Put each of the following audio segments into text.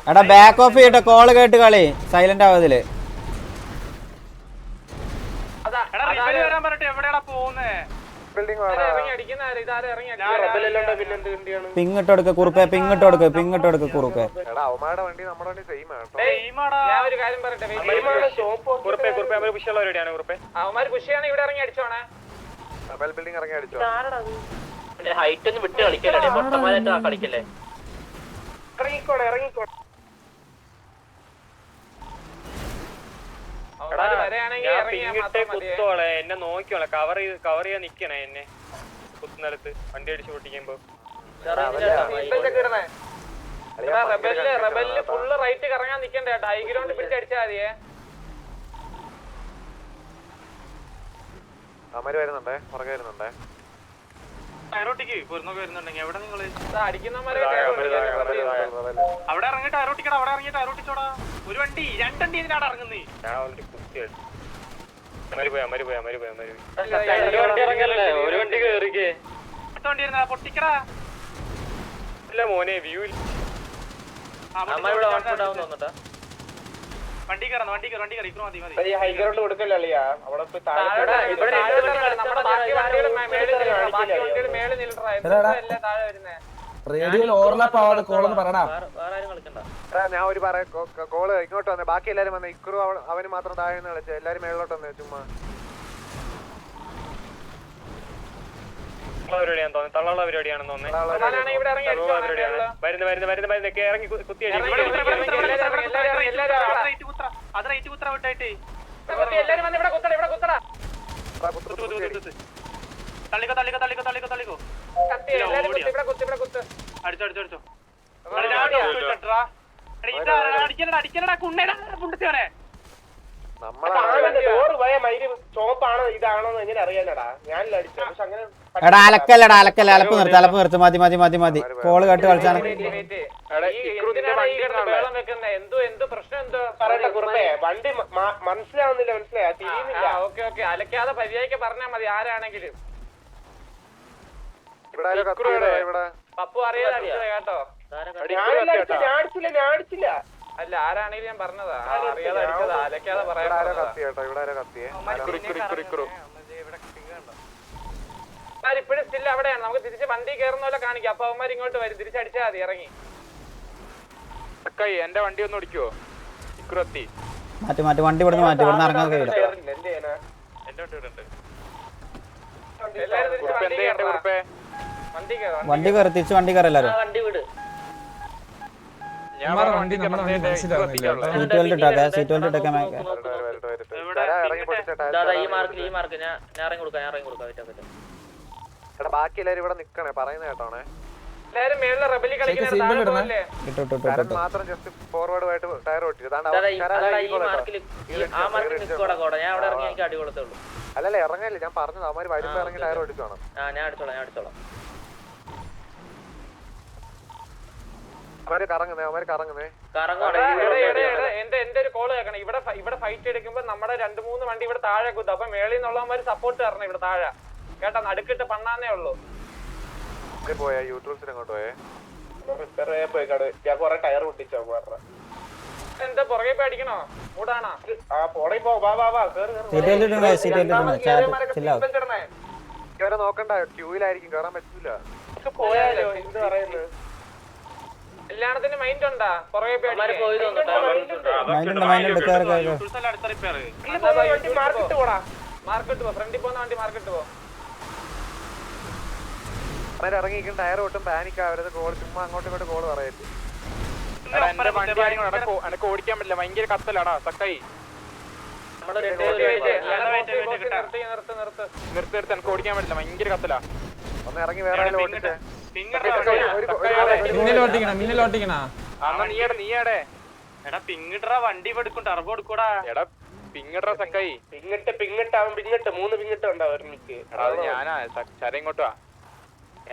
എടാ back of ചെയ്യട്ടെ, call കേട്ട് കളി സൈലന്റ് ആവതില്. പിങ്ങിട്ട് കൊടുക്ക കുറുപ്പേ, പിങ്ങിട്ട് കൊടുക്ക്, പിങ്ങിട്ട് കൊടുക്ക് കുറുപ്പേ. ഹൈറ്റ് ഒന്ന് വിട്ട് കളിക്കല്ലേ, പൊട്ടന്മാരായിട്ട് കളിക്കല്ലേ. കുത്തോളെ എന്നെ നോക്കിയോളെ, കവർ ചെയ്യാൻ നിക്കണേ എന്നെ കുത്തുന്നിടത്ത് വണ്ടി അടിച്ചു പൊട്ടിക്കുമ്പോ. ഫുള്ള് റൈറ്റ് കറങ്ങാൻ നിക്കണ്ടേ, ഹൈ ഗ്രൗണ്ട് പിടിച്ചടിച്ചാ മതിയേ. അമര് വരുന്നുണ്ടേ, പുറകെ വരുന്നുണ്ടേ. എവിടെ നിങ്ങള് അവിടെ ഇറങ്ങിട്ട് അരോട്ടിക്കട, അവിടെ ഇറങ്ങിട്ട് അരോട്ടിച്ചോടാ. ഒരു വണ്ടി രണ്ടണ്ടി ഇതിനാണ് ഇറങ്ങുന്നേ. ഞാൻ ഓൾറെഡി കുത്തിയായി. അമര് പോയി ഒരു വണ്ടി കേറിക്കേ. വണ്ടി ഇരുന്നാ പൊട്ടിക്കടാ. ഇല്ല മോനെ വ്യൂ ഇല്ല. വണ്ടി കയറുന്നു, വണ്ടി കയറി ഇപ്പൊ മതി. ഹൈ ഗ്രൗണ്ട് കൊടുക്കല്ലേ അവിടെ റേഡിയോയിൽ ഓവർലാപ്പ് ആവാതെ കോളെന്ന് പറയണ. ഞാൻ ഒരു കോള് ഇങ്ങോട്ട് വന്നേ, ബാക്കി എല്ലാരും വന്നേ. ഇക്കുറു അവന് മാത്രം താഴെ കളിച്ചേ, എല്ലാരും മേളിലോട്ട് വന്നേ. ചുമ്മാ പരിപാടിയാണെന്ന് തോന്നുന്നു, തള്ളുള്ള പരിപാടിയാണെന്ന് തോന്നുന്നു. വരുന്ന ഇറങ്ങി കുത്തി അത് റൈറ്റ് കുത്തറ വിട്ടായിട്ടേ. തള്ളിക്കോ അടിച്ചോ. അടിക്കലടാ കുണ്ണേടാ പുണ്ടത്തിയോനെ. ചോപ്പാണ് ഇതാണോന്ന് എങ്ങനെ അറിയാനടാ, ഞാനില്ല അടിച്ചത്. പക്ഷെ അങ്ങനെ എടാ അലക്കല്ലടാ, അലപ്പ് നിർത്ത്. മതി. കോള് കേട്ട് കളിച്ചാണ്. വണ്ടി മനസ്സിലാവുന്നില്ല, അലക്കാതെ പരിചയക്ക് പറഞ്ഞാ മതി ആരാണെങ്കിലും. പപ്പു അറിയാതെ കേട്ടോ. ഞാൻ അടിച്ചില്ല. അല്ല ആരാണെങ്കിലും ഞാൻ പറഞ്ഞതാ, അറിയാതെ അടിച്ചതാ, അലക്കാതെ പറയാ. ഇപ്പഴും സ്റ്റിൽ അവിടെയാണ്. നമുക്ക് തിരിച്ച് വണ്ടി കയറുന്ന പോലെ കാണിക്കാം. അപ്പൊ അവന്മാർ ഇങ്ങോട്ട് വരും, തിരിച്ചടിച്ചാൽ മതി. ഇറങ്ങി എന്റെ വണ്ടി ഒന്ന് ഓടിക്കുവോ? ഇക്കുറത്തി മാറ്റി വണ്ടി ഇവിടുന്ന് ഇറങ്ങാൻ കഴിയില്ല. വണ്ടി കയറി, തിരിച്ച് വണ്ടി കയറി എല്ലാരും. വണ്ടി വിട്. സീറ്റ് ബെൽറ്റ് ഇട്ടേക്കെ. ഈ മാർക്ക് ഞാൻ ഇറങ്ങി കൊടുക്കാം. ബാക്കി എല്ലാരും ഇവിടെ നിക്കണേ, പറയുന്ന കേട്ടോണേ. മാത്രം ജസ്റ്റ് ഫോർവേഡ് ആയിട്ട് ടയർ അല്ലല്ലേ ഇറങ്ങല്ലേ, ഞാൻ പറഞ്ഞത് അവന്മാര് വരുമ്പോ ഇറങ്ങി ടയർ ഓടിച്ചോണം. ഞാൻ അടിച്ചോളാം. അവര് കറങ്ങുന്നേ. എന്റെ ഒരു കോള് കേൾക്കണം. ഇവിടെ ഫൈറ്റ് എടുക്കുമ്പോ നമ്മുടെ 2-3 വണ്ടി ഇവിടെ താഴെ കുത്തും. അപ്പൊ മേളിൽ നിന്നുള്ളവന്മാര് സപ്പോർട്ട് തരണം ഇവിടെ താഴെ കേട്ടാ. നടുക്കിട്ട് പണ്ണാന്നേ ഉള്ളൂ. പോയാ യൂട്യൂബ്സിൽ അങ്ങോട്ട് പോയേ. ഞാൻ കൊറേ ടയർ പൊട്ടിച്ചോ. എന്താ പുറകെ പോയി അടിക്കണോ? മൂടാണോ? ഇവരെ നോക്കണ്ട, ക്യൂയിലായിരിക്കും, കയറാൻ പറ്റൂല. പോയാലോ എന്ത് പറയുന്നത്? എല്ലാത്തിനും മൈൻഡ് ഉണ്ടാ? പുറകെ പോയി മാർക്കറ്റ് പോ, ഫ്രണ്ടിൽ പോകുന്ന വണ്ടി മാർക്കറ്റ് പോ. ഇറങ്ങിയിരിക്കും ടയർ ഒട്ടും പാനിക് ആവരുത്. കോൾ ചുമ്മാ അങ്ങോട്ടും ഇങ്ങോട്ട് കോള് പറയരുത്. എനക്ക് ഓടിക്കാൻ പറ്റില്ല, ഭയങ്കര കത്തലാടാ. സക്കായി നിർത്ത്, എനക്ക് ഓടിക്കാൻ പറ്റില്ല, ഭയങ്കര കത്തലാ. ഒന്ന് ഇറങ്ങി വേറെ ഓടിച്ചേ. നീയാടെ എടാ പിങ്ങിട്ടാ വണ്ടി എടുക്കും, ടർബോ എടുക്കൂടാ. എടാ പിങ്ങിട്ടാ സക്കായി. പിങ്ങിട്ട് അവൻ 3 പിങ്ങിട്ട് ഉണ്ടാവും ഒരുമിക്ക്. അത് ഞാനാ ചര ഇങ്ങോട്ട് വാ.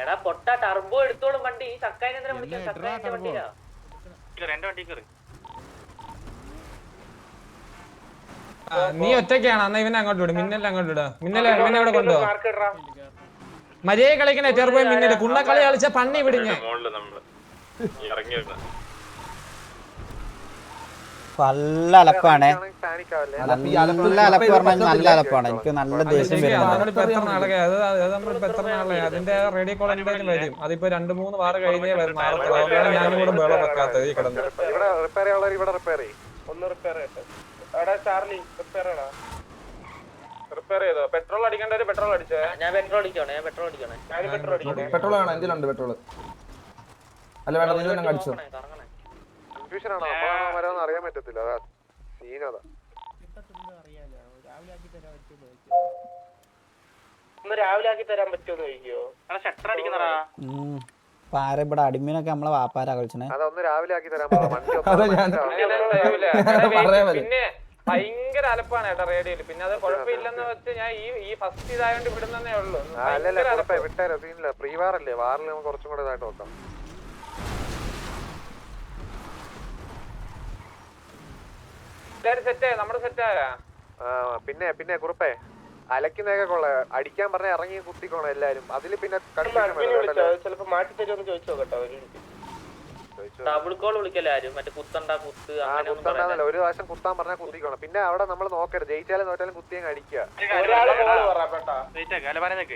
എടാ പൊട്ട ടർബോ എടുത്തോളും വണ്ടി. സക്കായിനെ വിളിക്കാം. സക്കായിന്റെ വണ്ടിയിലാ. എന്റെ വണ്ടി കയറി. നീ ഒറ്റയ്ക്കാണ് എന്നാ ഇവനെ അങ്ങോട്ട് വിടും. മിന്നൽ അങ്ങോട്ട് വിടുക. മിന്നലെ ഇവിടെ കൊണ്ടുപോവാ. മര്യാദ കളിക്കണേ. ചെറുപ്പം മിന്നല് കുണ്ണക്കളി കളിച്ച പണ്ണി വിടിഞ്ഞ. നല്ല അലപ്പാണ്. പാനിക് ആവല്ലേ? നല്ല അലപ്പ് പറഞ്ഞാൽ നല്ല അലപ്പാണ്. എനിക്ക് നല്ല ദേഷ്യം വരുന്നത്. നമ്മളിപ്പോ എത്ര നാളെ നമ്മളിപ്പോ എത്ര നാളെ അതിന്റെ റേഡിയോ കോൾ എന്തായാലും വരും. അതിപ്പോ 2-3 വാറ് കഴിഞ്ഞേ മാറത്തുള്ളൂ. അതുകൊണ്ടാണ് ഞാനും കൂടെ ബഹളം വെക്കാത്തത് ഈ കിടന്ന്. ഇവിടെ റിപ്പയർ ചെയ്യാനുള്ളവർ ഇവിടെ റിപ്പയർ ചെയ്യും. ഒന്ന് റിപ്പയർ ചെയ്യട്ടെ. എടാ ചാർലി റിപ്പയർ ചെയ്യടാ. റിപ്പയർ ചെയ്തോ? പെട്രോൾ അടിക്കേണ്ടവര് പെട്രോൾ അടിച്ചേ. ഞാൻ പെട്രോൾ അടിക്കണേ ഞാൻ പെട്രോൾ അടിക്കണേ. പെട്രോൾ വേണം, എന്തിലുണ്ട് പെട്രോൾ? അല്ല വേണ്ട, നീ തന്നെ അടിച്ചോ. കൺഫ്യൂഷൻ ആണോ അപ്പോഴാണോ വരാന്ന് അറിയാൻ പറ്റത്തില്ല. അതാ സീനതാ. ഒന്ന് രാവിലെ ആക്കി തരാൻ പറ്റുമോ ചോദിക്കോ? ഷട്ടർ അടിക്കുന്നടാ. പാര ഇവിടെ അടിമീനൊക്കെ നമ്മളെ വാപ്പാരാ കളിച്ചേ. അതൊന്ന് രാവിലെ ആക്കി തരാൻ പിന്നെ ഭയങ്കര അലപ്പാണ് ഏട്ടാ റേഡിയോയില്. പിന്നെ അത് കുഴപ്പമില്ലെന്ന് വെച്ച് ഞാൻ ഈ ഫസ്റ്റ് ഇതായോണ്ട് വിടുന്നേ ഉള്ളൂ. വിട്ടാരോ സീനില്ല. പ്രീ വാറല്ലേ, വാറിൽ നമുക്ക് കുറച്ചും കൂടെ ഇതായിട്ട് നോക്കാം. സെറ്റ് നമ്മുടെ സെറ്റായ പിന്നെ പിന്നെ കുറുപ്പേ അലക്കുന്നതൊക്കെ കൊള്ള അടിക്കാൻ പറഞ്ഞ ഇറങ്ങി കുത്തിക്കോണം എല്ലാരും. അതില് പിന്നെ ചിലപ്പോ മാറ്റി തരുമെന്ന് ചോദിച്ചോ കേട്ടോ. ഡബിൾ കോൾ വിളിക്കല്ലേ ആരും മറ്റേ കുത്തണ്ട കുത്ത് കുത്തണ്ടല്ല, ഒരു പ്രാവശ്യം കുത്താൻ പറഞ്ഞാൽ കുത്തിക്കോണം. പിന്നെ അവിടെ നമ്മൾ നോക്കരുത്, ജയിച്ചാലും തോറ്റാലും കുത്തിയും അടിക്കുക.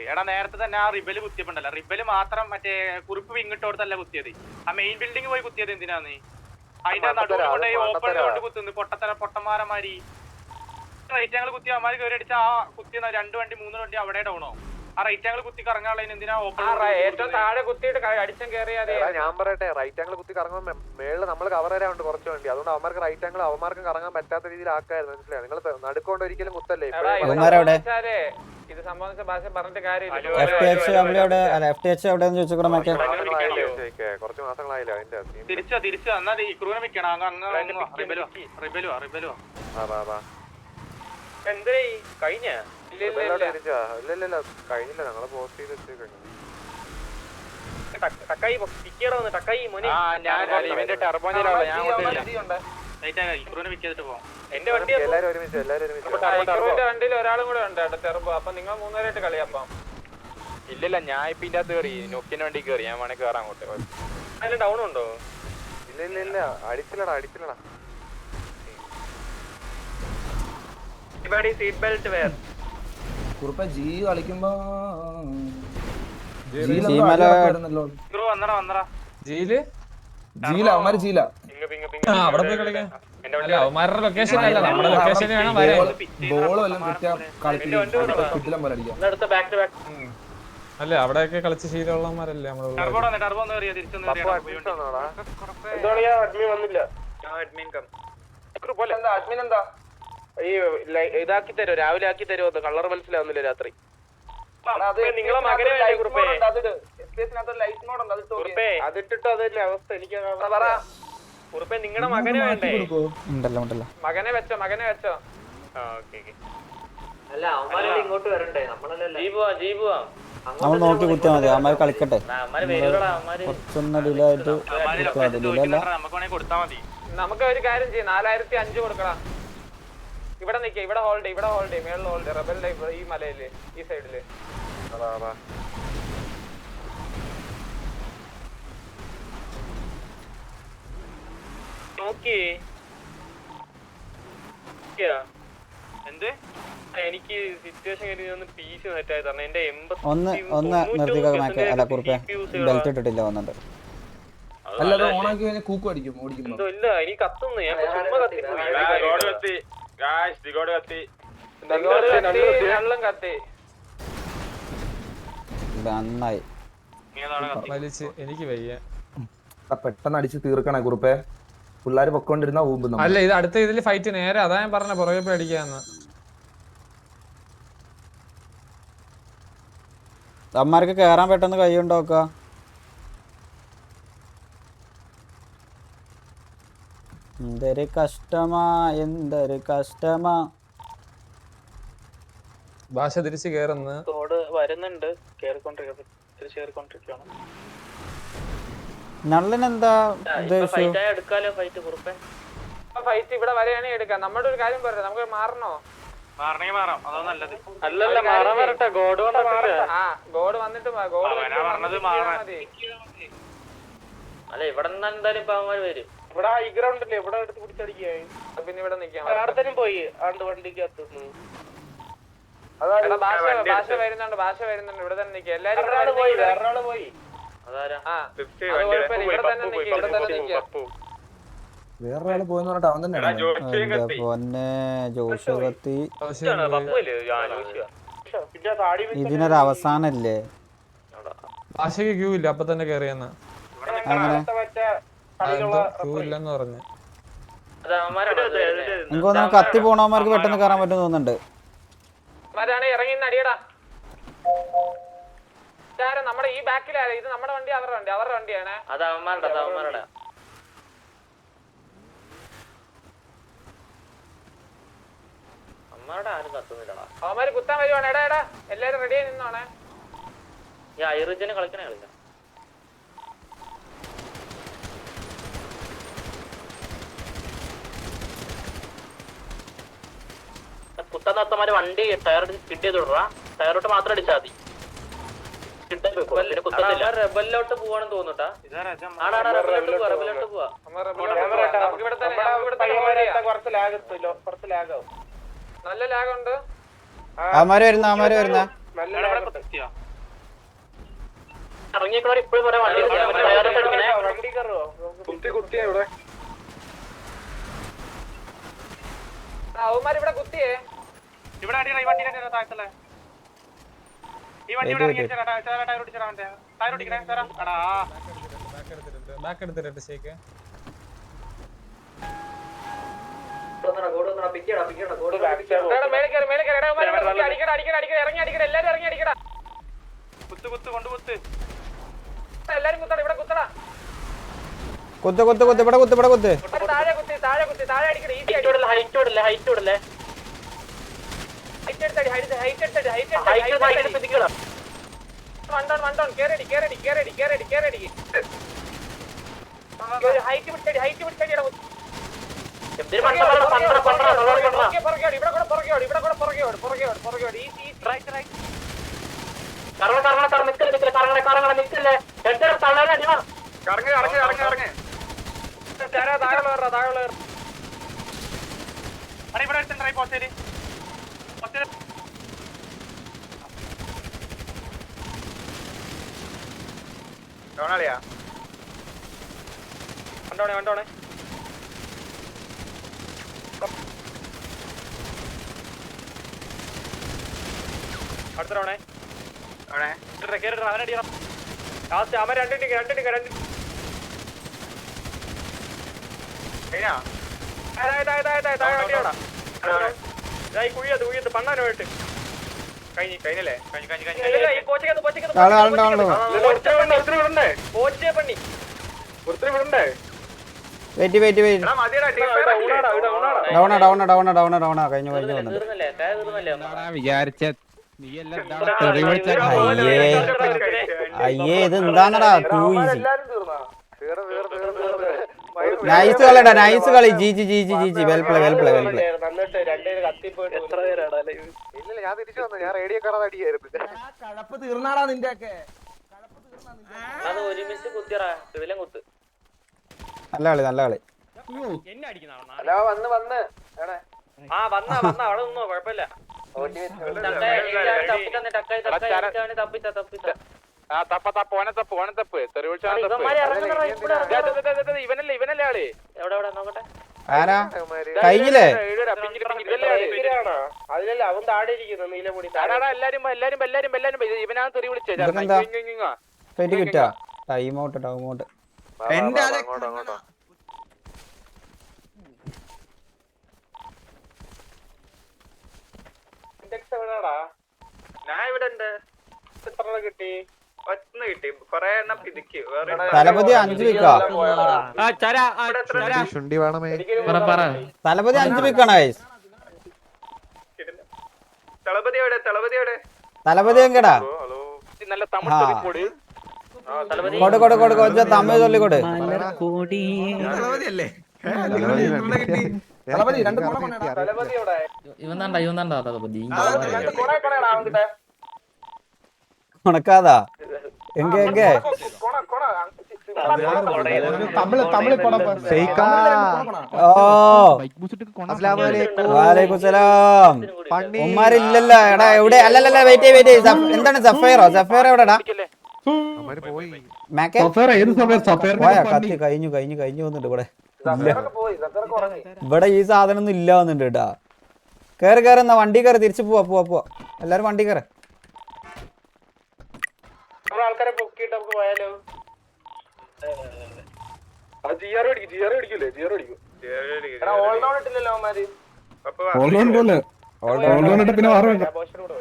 എടാ നേരത്തെ തന്നെ ആ റിബല് കുത്തിയപ്പോണ്ടല്ലോ, റിബല് മാത്രം മറ്റേ കുറിപ്പ് വിങ്ങിട്ടോടത്തല്ല കുത്തിയത്. ആ മെയിൻ ബിൽഡിംഗ് പോയി കുത്തിയത് എന്തിനാന്ന്? അതിന്റെ നടുവിൽ കൊണ്ടുപോയി ഓപ്പൺ കൊണ്ട് കുത്തുന്നു. പൊട്ടന്മാരമാരി റൈറ്റ് ആംഗിൾ കുത്തി അമാര് കയറി അടിച്ച ആ കുത്തിയ 2 വണ്ടി 3 വണ്ടി അവിടെ ഡൗണോ? ആ റൈറ്റ് ആംഗിൾ കുത്തി കറങ്ങാനുള്ള എന്തിനാ ഓപ്പൺ ഏറ്റവും താഴെ കുത്തിയിട്ട് അടിച്ചും കയറിയാതെ. ഞാൻ പറയട്ടെ, റൈറ്റ് ആംഗിൾ കുത്തി കറങ്ങുമ്പോൾ മേളിൽ നമ്മൾ കവർ തരാറുണ്ട് കുറച്ച് വണ്ടി. അതുകൊണ്ട് അവന്മാർക്ക് റൈറ്റ് ആംഗിൾ അവന്മാർക്കും കറങ്ങാൻ പറ്റാത്ത രീതിയിൽ ആക്കായിരുന്നു. മനസ്സിലായി? നിങ്ങൾ നടുക്കൊണ്ട് ഒരിക്കലും കുത്തല്ലേ. ഇത് സംബന്ധിച്ച ഭാഷ പറഞ്ഞിട്ട് കാര്യമില്ല. കുറച്ച് മാസങ്ങളായില്ല അതിന്റെ. തിരിച്ചു എന്നാ ഈ ക്രൂനെ വെക്കണം. എന്തേ കഴിഞ്ഞ ഇല്ലല്ല കഴിഞ്ഞില്ല. ഞങ്ങള് പോസ്റ്റ് ചെയ്ത് വെച്ചേക്കഴിഞ്ഞു. ടക്കായി പിക്കട വന്ന് ടക്കായി മോനെ. എന്റെ വണ്ടി എല്ലാരും ഒരുമിച്ച് വണ്ടിയിൽ ഒരാളും കൂടെ ഉണ്ട് കേട്ടോ ചെറുപ്പം. അപ്പൊ നിങ്ങൾ 3 പേരായിട്ട് കളിയാപ്പം. ഇല്ലല്ല ഞാൻ ഇപ്പൊ ഇതിന്റെ അകത്ത് കയറി നൊക്കിന് വണ്ടി കയറി. ഞാൻ വേണേ കയറാൻ അങ്ങോട്ട്. അതിന് ഡൗൺ ഉണ്ടോ? ഇല്ല അടിച്ചില്ലടാ. Seat belt where. കുറുപ്പ ജി കളിക്കുമ്പോ അവന്മാര് ജീല അവിടെ പോയി കളിക്കാം. അവന്മാരുടെ ലൊക്കേഷൻ അല്ല, നമ്മുടെ ലൊക്കേഷൻ വേണം വരാൻ. ബോളും എല്ലാം കിട്ടിലും പോലെ അടിക്കാം. അല്ലേ അവിടെയൊക്കെ കളിച്ച് ശീലമുള്ളവന്മാരല്ലേ നമ്മള്. ഈ ഇതാക്കി തരുമോ? രാവിലെ ആക്കി തരുമോ? കളർ മനസ്സിലാവുന്നില്ല രാത്രി. നിങ്ങളെ മകനെ അതിട്ടിട്ട് അതല്ലേ അവസ്ഥ. എനിക്ക് കുറുപ്പേ നിങ്ങളുടെ മകനെ വേണ്ടേ? മകനെ വെച്ചോ. അല്ല അവന്മാരെ ഇങ്ങോട്ട് വരണ്ടേ? നമ്മളല്ലേ നമ്മൾ നോക്കി കുത്തിയാൽ മതി. അവന്മാർ കളിക്കട്ടെ. കുറച്ചൊന്ന് ഡിലായിട്ട് നമുക്ക് ഒരു കാര്യം ചെയ്യും. 4005 കൊടുക്കണം. ഇവിടെ നിക്ക. ഇവിടെ ഹോൾഡ് മേളിൽ ഹോൾഡ്. റബലിന്റെ ഈ മലയില് ഈ സൈഡില് നോക്കി എന്ത് എനിക്ക് സിറ്റുവേഷൻ പീസ് സെറ്റായി തരണം. എന്റെ ഒന്ന് നിർത്തിക്കോ. അല്ല കുറിപ്പേ ബെൽറ്റ് ഇട്ടിട്ടില്ല വന്നിട്ട്. അല്ലാതെ ഓണാക്കി കഴിഞ്ഞാൽ കൂക്കും അടിക്കും ഓടിക്കുമ്പോ. ഇല്ല എനിക്ക് കത്തുന്നു. ഞാൻ ചുമ്മാ കത്തി. നന്നായി വലിച്ച് എനിക്ക് വയ്യ. പെട്ടെന്ന് അടിച്ച് തീർക്കണേ കുറുപ്പേ. പിള്ളേര് പൊക്കോണ്ടിരുന്ന ഊമ്പുന്നു. അല്ല ഇത് അടുത്ത ഇതില് ഫൈറ്റ് നേരെ. അതാ ഞാൻ പറഞ്ഞ പുറകെ പോയി അടിക്കാന്ന്. അമ്മമാർക്ക് കേറാൻ പെട്ടെന്ന് കൈ ഉണ്ടോക്ക. എന്തൊരു കഷ്ടമാ. ഭാഷ തിരിച്ച് കേറുന്നു. വരുന്നുണ്ട്. കേറിക്കൊണ്ടിരിക്കുകയാണ്. നല്ലനെന്താ ഫൈറ്റ് ഇവിടെ വരെയാണെങ്കിൽ എടുക്കാം. നമ്മുടെ ഒരു കാര്യം പറയാം, നമുക്ക് മാറണോ? അല്ലല്ല മാറാൻ വരട്ടെ. ഗോഡ് ഗോഡ് വന്നിട്ട് അല്ല ഇവിടെ നിന്നാ എന്തായാലും ഇപ്പൊ അവന്മാര് വരും. ഇവിടെ ഈ ഗ്രൗണ്ടില്ലേ ഇവിടെ എടുത്ത് പിടിച്ചടിക്കേ പിന്നെ ഇവിടെ നിക്കാം അടുത്തനും പോയി ആണ്ട് വണ്ടിക്കകത്ത് ഭാഷ വരുന്നുണ്ട് ഇവിടെ തന്നെ നിക്കാം എല്ലാരും വേറൊരാള് പോയി അതാരാ? ഇവിടെ തന്നെ നിക്കാം വേറൊരാള് പോയെന്ന് പറഞ്ഞിട്ട് അവൻ തന്നെയാണ് എന്റെ പൊന്നെ ജോഷു കത്തി. ഇതിനൊരു അവസാനല്ലേ? ഭാഷയ്ക്ക് ക്യൂ ഇല്ല, അപ്പൊ തന്നെ കേറിയെന്ന ക്യൂ ഇല്ലെന്ന് പറഞ്ഞു. അത് അവന്മാരാണ് എനിക്ക് തോന്നുന്നു കത്തി പോണവന്മാർക്ക് പെട്ടെന്ന് കയറാൻ പറ്റും തോന്നുന്നുണ്ട്. ഇറങ്ങി അടിയടാ നമ്മുടെ ഈ ബാക്കിലാ. ഇത് നമ്മുടെ വണ്ടി അവരുടെ വണ്ടിയാണ്. അത് അവന്മാരുടെ അമ്മയുടെ ആരും കത്തുന്നില്ലടാ. അവന്മാര് കുത്താൻ വരുവാണ്. എടാ എല്ലാരും റെഡിയായി നിന്നോണേ. ഈ ഐറിജന് കളിക്കണേ കളിക്കാം. കുത്തന്നത്തമാര് വണ്ടി ടയർ സ്കിഡ് ചെയ്ത് വിടറാ. ടയറോട്ട് മാത്രം അടിച്ചാൽ മതി. റെബലിലോട്ട് പോവാണെന്ന് തോന്നുട്ടാ. റെബലിലോട്ട് പോവാ. നല്ല ലാഗുണ്ട്. അവന്മാര് വരുന്ന ഇറങ്ങിയേക്കണവർ ഇപ്പോഴും പറയാം വണ്ടി ടയറോട്ട് അടിക്കണേ. അവന്മാർ ഇവിടെ കുത്തിയേ. ഇവിടെ അടിയടാ. ഈ വണ്ടി താഴത്തല്ലേ ഈ വണ്ടി ഇവിടെ ടയർ ഓടിക്കണേ സാറാ. ബാക്ക് എടുത്തിട്ട് ഷേക്ക് എല്ലാരും കുത്തട. ഇവിടെ കുത്തടാ. കുത്ത് ഇവിടെ കുത്ത്. താഴെ കുത്തി താഴെ അടിക്കണ. ഈസി ഹൈറ്റ് വിടല്ലേ വണ്ടോൺ കേറടി. ഹൈറ്റ് പിടിച്ചടി. ഇവിടെ കൂടെ പുറകെ ഈസി. വണ്ടോണേ അടുത്തവണേ കേറിടണം. അവനടിയണം. ലാസ്റ്റ് അവൻ രണ്ടിട്ട് കുഴിയത് പണ്ണാനായിട്ട് കഴിഞ്ഞല്ലേ. ഈ കോച്ചൊക്കെ കോച്ചിയെ പണി ഒത്തിരി വിടണ്ടേ. വെയിറ്റ് ഡൗണാ കഴിഞ്ഞു വിചാരിച്ച അയ്യേ ഇത് എന്താന്നടാ ടൂ ഈസി. നൈസ് കളിടാ. നൈസ് കളി. G well play. ഇല്ല ഞാൻ തിരിച്ചു വന്നു. ഞാൻ റേഡിയോ കയറാതെ അടിയായിരുന്നു. കഴപ്പ് തീർന്നാടാ നിന്റെയൊക്കെ. അത് ഒരുമിച്ച് കുത്തിയറാ. ഇതിലും കുത്ത്. നല്ല കളി. ഹലോ വന്ന് അവിടെ നിന്നോ കുഴപ്പമില്ല. ഇവനല്ലേ ആള്. എവിടെ നോക്കട്ടെ. ആരാ കഴിഞ്ഞില്ലേ? അതിലല്ല അവൻ താഴെ ഇരിക്കുന്നു. നീലമുടി എല്ലാരും ഇവനാണ് തെറി വിളിച്ചത്. കിട്ടാ ടൈം ഔട്ട്. അങ്ങോട്ടോ ഞാൻ ഇവിടെ ഉണ്ട്. എത്ര കിട്ടി? 10 കിട്ടി. കൊറേ എണ്ണം പിതുക്കി. തലപതി 5 വിക്കാ. ശുണ്ടി വേണമേ. തലപതി 5 വിക്കാണ്. തലപതി എങ്കടാ നല്ല തമിഴ് കൊടു കൊച്ച തമിഴ് ചൊല്ലിക്കൊട്. ഉണക്കാതാ എങ്ക വാലേക്കുസലാം. ഉമ്മാരില്ലല്ലോ എടാ എവിടെ? അല്ലല്ല വെയിറ്റ് എന്താണ് സഫയറോ? സഫയർ എവിടെടാ? കത്തി കഴിഞ്ഞു വന്നിട്ട് ഇവിടെ ഇവിടെ ഈ സാധനം ഒന്നും ഇല്ല വന്നിട്ട് കേട്ടാ. കേറി എന്നാ വണ്ടി കയറി തിരിച്ചു പോവാ എല്ലാരും വണ്ടി കയറി. ആൾക്കാരെ പൊക്കിയിട്ട് നമുക്ക് പോയാലോ? പിന്നെ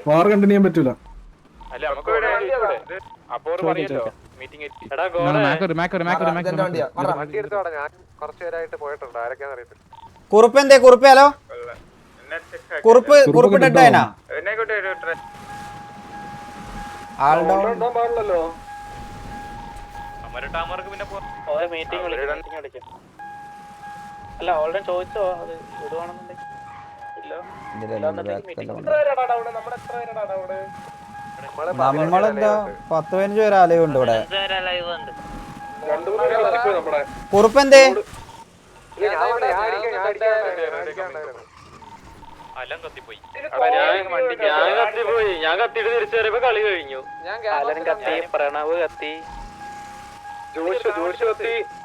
വാർ കണ്ടിന്യൂ ചെയ്യാൻ പറ്റൂല. കുറുപ്പ് എന്തേ? കുറുപ്പ് ഹലോ കുറുപ്പ് ഡെഡായനാ? അല്ല ഓൾറെഡി ചോദിച്ചോ അത് വിടുവാണെന്നുണ്ടെങ്കിൽ നമ്മളെന്താ 10-15 പേര് ആലയുണ്ട് ഇവിടെ. കുറുപ്പ് എന്തേ? ഞാൻ കത്തിട്ട് തിരിച്ചു വരുമ്പോ കളി കഴിഞ്ഞു. കത്തി, പ്രണവ് കത്തി,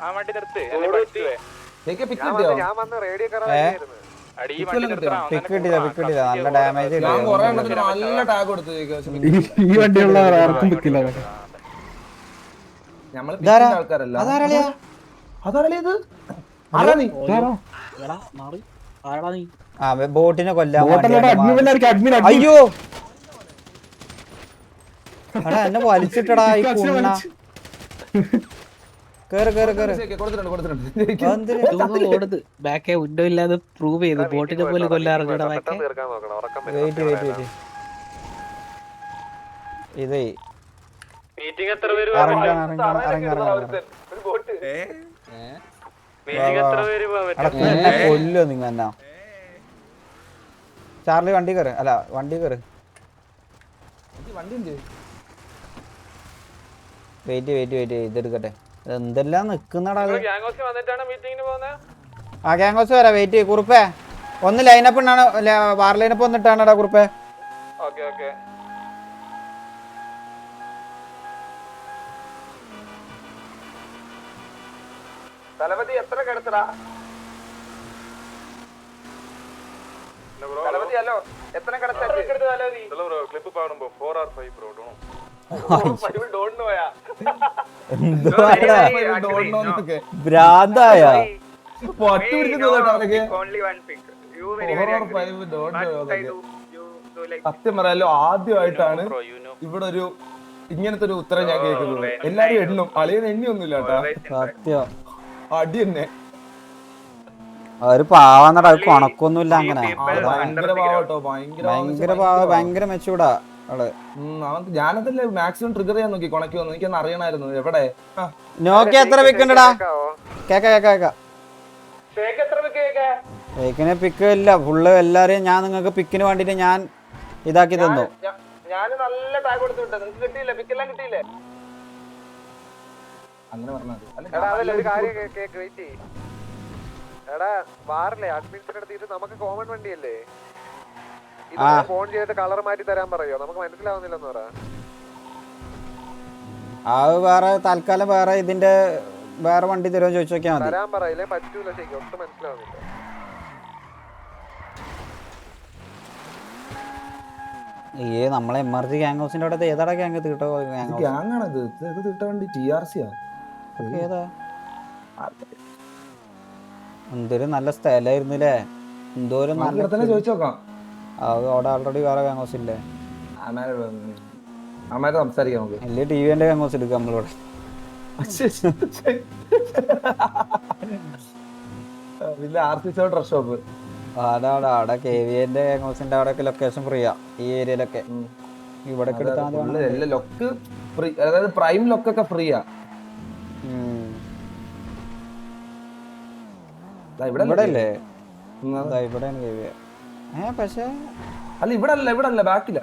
ആ വണ്ടി നിർത്ത്. പിക്ക് കിട്ടില്ല നല്ല ഡാമേജ്. ഈ വണ്ടിയുള്ള ആർക്കും പിക്കില്ല. ബോട്ടിനെ കൊല്ലാൻ അയ്യോ എടാ എന്നെ വലിച്ചിട്ടടാ ഈ കുണ്ണ. ബാക്കേ വിൻഡോ ഇല്ലാതെ പ്രൂവ് ചെയ്തു. ബോട്ടിനെ പോലെ കൊല്ലാറുണ്ട്. ഇതേ കൊല്ലോ നിങ്ങ എന്നാ. ചാർലി വണ്ടി കയറ്. അല്ല വണ്ടി കയറ്. വെയിറ്റ് ഇതെടുക്കട്ടെ. എന്തെല്ലാം നിക്കുന്നടാ. ആ ഗ്യാങ്സ് വരാ. വെയിറ്റ് കുറുപ്പേ ഒന്ന് ലൈനപ്പ് ഉണ്ടാണ്. വാർ ലൈനപ്പ് വന്നിട്ടാണടാ കുറുപ്പേ. തലപതി എത്ര കിടത്തടാ? ഹലോ എത്ര ഭ്രാന്തായ സത്യം പറയാലോ ആദ്യമായിട്ടാണ് ഇവിടെ ഒരു ഇങ്ങനത്തെ ഒരു ഉത്തരം ഞാൻ കേൾക്കുന്നത്. എല്ലാരും എണ്ണും, അളിയൻ എണ്ണിയൊന്നുമില്ല കേട്ടാ. സത്യം അടി തന്നെ. അവര് പാവാന്നടാ. അത് കൊണക്കൊന്നുമില്ല അങ്ങനെ. ഭയങ്കര പാവട്ടോ. ഭയങ്കര മെച്ചൂടാ അവള്. അവർക്ക് ഞാനതല്ലേ മാക്സിമം ട്രിഗർ ചെയ്യാൻ നോക്കി കൊണക്കുമെന്ന്. എനിക്കൊന്ന് അറിയണമായിരുന്നു എവിടെ. നോക്കി എത്ര പിക്കുണ്ടടാ? കേക്ക കേക്കിനെ പിക്ക് ഇല്ല ഫുള്ള്. എല്ലാരെയും ഞാൻ നിങ്ങൾക്ക് പിക്കിന് വേണ്ടിട്ട് ഞാൻ ഇതാക്കി തന്നു. അങ്ങനെ പറഞ്ഞത് എടാ വാറില്ലേ അഡ്മിൻസിന്റെ അടുത്ത് ഇത് നമുക്ക് കോമൺ വണ്ടിയല്ലേ? ഇത് ഫോൺ ചെയ്തിട്ട് കളർ മാറ്റി തരാൻ പറയോ? നമുക്ക് മനസ്സിലാവുന്നില്ലെന്ന് പറ. അത് വേറെ തൽക്കാലം വേറെ ഇതിന്റെ വേറെ വണ്ടി തരുമോ ചോദിച്ചു നോക്കിയാൽ മതി. തരാൻ പറയില്ലേ? പറ്റൂല. ശരിക്കും ഒട്ടും മനസ്സിലാവുന്നില്ല. നമ്മളെ എമർജി ഗ്യാങ് ഹൗസിന്റെ അവിടെ ഏതാടാ ഗ്യാങ്? തീട്ടോ ഗ്യാങ്ങാണത്. ഇത് തീട്ട വണ്ടി TRC ഏതാ? എന്തൊരു നല്ല സ്ഥലമായിരുന്നില്ലേ? എന്തോരം നല്ല ചോദിച്ചോക്കാം. അത് അവിടെ ഓൾറെഡി വേറെ ഗ്യാങ് ഹൗസ് ഇല്ലേ? അമ്മേരെ സംസാരിക്കാം നമുക്ക്. അല്ലേ ടിവിന്റെ ഗ്യാങ് ഹൗസ് എടുക്കാം നമ്മളിവിടെ. പിന്നെ RC ഡ്രസ് ഷോപ്പ് അവിടെ KVN ഗ്യാങ് ഹൗസിന്റെ അവിടെ ലൊക്കേഷൻ ഫ്രീയാ ഈ ഏരിയയിലൊക്കെ. ഇവിടെ ലൊക്ക് ഫ്രീ, അതായത് പ്രൈം ലൊക്കൊക്കെ ഫ്രീയാ. ഇവിടെ അല്ലേ? പക്ഷേ അല്ല ഇവിടെ അല്ല ബാക്കില്ല.